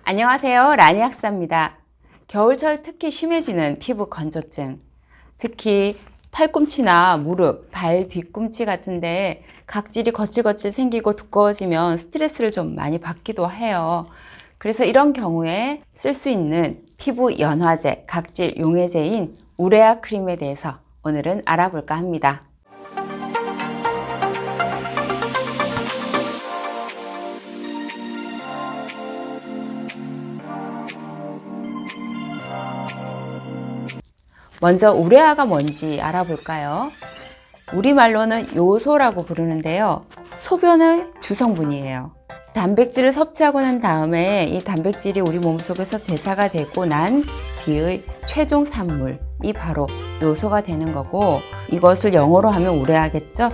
안녕하세요. 라니 학사입니다. 겨울철 특히 심해지는 피부 건조증, 특히 팔꿈치나 무릎, 발 뒤꿈치 같은데 각질이 거칠거칠 생기고 두꺼워지면 스트레스를 좀 많이 받기도 해요. 그래서 이런 경우에 쓸 수 있는 피부 연화제, 각질 용해제인 우레아 크림에 대해서 오늘은 알아볼까 합니다. 먼저 우레아가 뭔지 알아볼까요? 우리말로는 요소라고 부르는데요. 소변의 주성분이에요. 단백질을 섭취하고 난 다음에 이 단백질이 우리 몸속에서 대사가 되고 난 뒤의 최종 산물이 바로 요소가 되는 거고, 이것을 영어로 하면 우레아겠죠?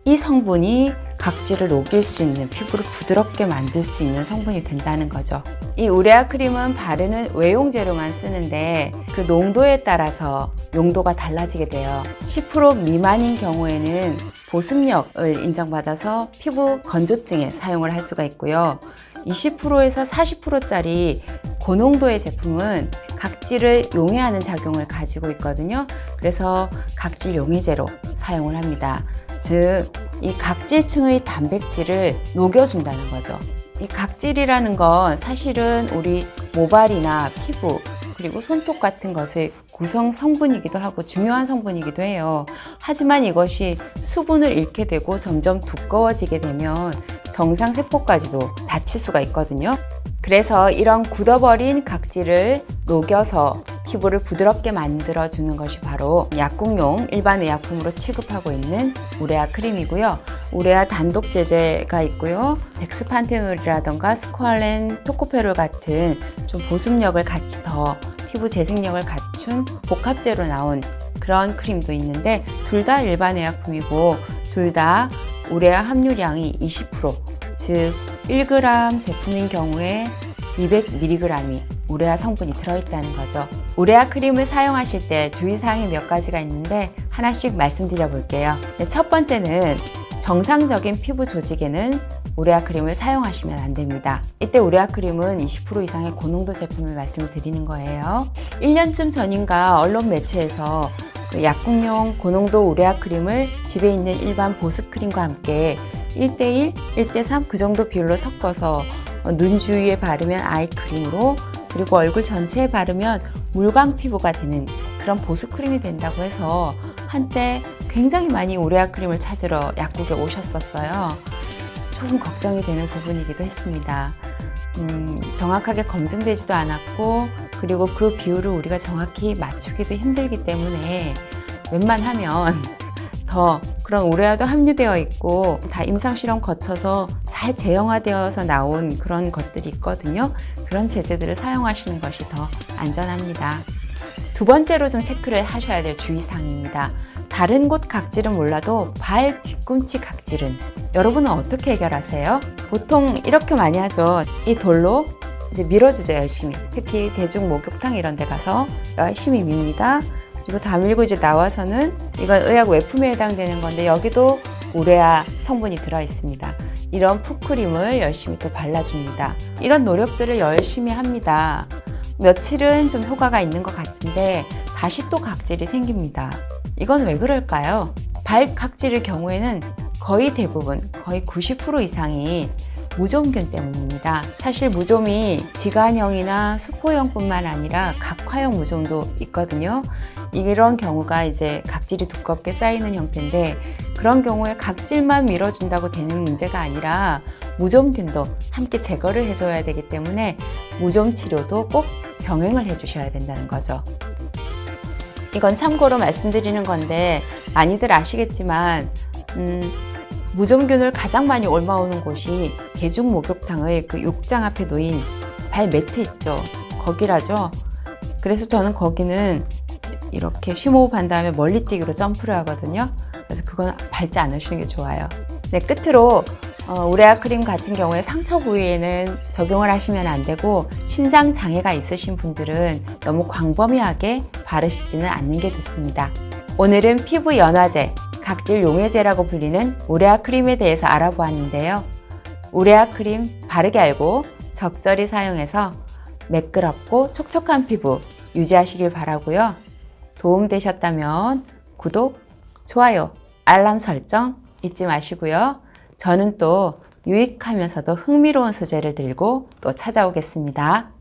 이 성분이 각질을 녹일 수 있는, 피부를 부드럽게 만들 수 있는 성분이 된다는 거죠. 이 우레아 크림은 바르는 외용제로만 쓰는데 그 농도에 따라서 용도가 달라지게 돼요. 10% 미만인 경우에는 보습력을 인정받아서 피부 건조증에 사용을 할 수가 있고요. 20%에서 40%짜리 고농도의 제품은 각질을 용해하는 작용을 가지고 있거든요. 그래서 각질 용해제로 사용을 합니다. 즉, 이 각질층의 단백질을 녹여준다는 거죠. 이 각질이라는 건 사실은 우리 모발이나 피부 그리고 손톱 같은 것의 구성 성분이기도 하고 중요한 성분이기도 해요. 하지만 이것이 수분을 잃게 되고 점점 두꺼워지게 되면 정상세포까지도 다칠 수가 있거든요. 그래서 이런 굳어버린 각질을 녹여서 피부를 부드럽게 만들어주는 것이 바로 약국용 일반 의약품으로 취급하고 있는 우레아 크림이고요. 우레아 단독 제제가 있고요. 덱스판테놀이라던가 스코알렌, 토코페롤 같은 좀 보습력을 같이 더 피부 재생력을 갖춘 복합제로 나온 그런 크림도 있는데, 둘 다 일반 의약품이고 둘 다 우레아 함유량이 20%, 즉 1g 제품인 경우에 200mg이 우레아 성분이 들어있다는 거죠. 우레아 크림을 사용하실 때 주의사항이 몇 가지가 있는데 하나씩 말씀드려 볼게요. 첫 번째는 정상적인 피부 조직에는 우레아 크림을 사용하시면 안 됩니다. 이때 우레아 크림은 20% 이상의 고농도 제품을 말씀을 드리는 거예요. 1년쯤 전인가 언론 매체에서 약국용 고농도 우레아 크림을 집에 있는 일반 보습 크림과 함께 1:1, 1:3 그 정도 비율로 섞어서 눈 주위에 바르면 아이크림으로, 그리고 얼굴 전체에 바르면 물광 피부가 되는 그런 보습 크림이 된다고 해서 한때 굉장히 많이 우레아 크림을 찾으러 약국에 오셨었어요. 조금 걱정이 되는 부분이기도 했습니다. 정확하게 검증되지도 않았고, 그리고 그 비율을 우리가 정확히 맞추기도 힘들기 때문에 웬만하면 더 그런 우레아도 함유되어 있고 다 임상실험 거쳐서 잘 제형화되어서 나온 그런 것들이 있거든요. 그런 제제들을 사용하시는 것이 더 안전합니다. 두 번째로 좀 체크를 하셔야 될 주의사항입니다. 다른 곳 각질은 몰라도 발 뒤꿈치 각질은 여러분은 어떻게 해결하세요? 보통 이렇게 많이 하죠. 이 돌로 이제 밀어주죠, 열심히. 특히 대중 목욕탕 이런 데 가서 열심히 밉니다. 그리고 다 밀고 이제 나와서는 이건 의약 외품에 해당되는 건데 여기도 우레아 성분이 들어 있습니다. 이런 풋크림을 열심히 또 발라줍니다. 이런 노력들을 열심히 합니다. 며칠은 좀 효과가 있는 것 같은데 다시 또 각질이 생깁니다. 이건 왜 그럴까요? 발 각질의 경우에는 거의 대부분, 거의 90% 이상이 무좀균 때문입니다. 사실 무좀이 지간형이나 수포형뿐만 아니라 각화형 무좀도 있거든요. 이런 경우가 이제 각질이 두껍게 쌓이는 형태인데, 그런 경우에 각질만 밀어준다고 되는 문제가 아니라 무좀균도 함께 제거를 해줘야 되기 때문에 무좀 치료도 꼭 병행을 해주셔야 된다는 거죠. 이건 참고로 말씀드리는 건데 많이들 아시겠지만 무좀균을 가장 많이 옮아오는 곳이 대중 목욕탕의 그 욕장 앞에 놓인 발 매트 있죠. 거기라죠. 그래서 저는 거기는 이렇게 심호흡한 다음에 멀리뛰기로 점프를 하거든요. 그래서 그건 밟지 않으시는 게 좋아요. 네, 끝으로 우레아 크림 같은 경우에 상처 부위에는 적용을 하시면 안 되고, 신장 장애가 있으신 분들은 너무 광범위하게 바르시지는 않는 게 좋습니다. 오늘은 피부 연화제, 각질 용해제라고 불리는 우레아 크림에 대해서 알아보았는데요. 우레아 크림 바르게 알고 적절히 사용해서 매끄럽고 촉촉한 피부 유지하시길 바라고요. 도움되셨다면 구독, 좋아요, 알람 설정 잊지 마시고요. 저는 또 유익하면서도 흥미로운 소재를 들고 또 찾아오겠습니다.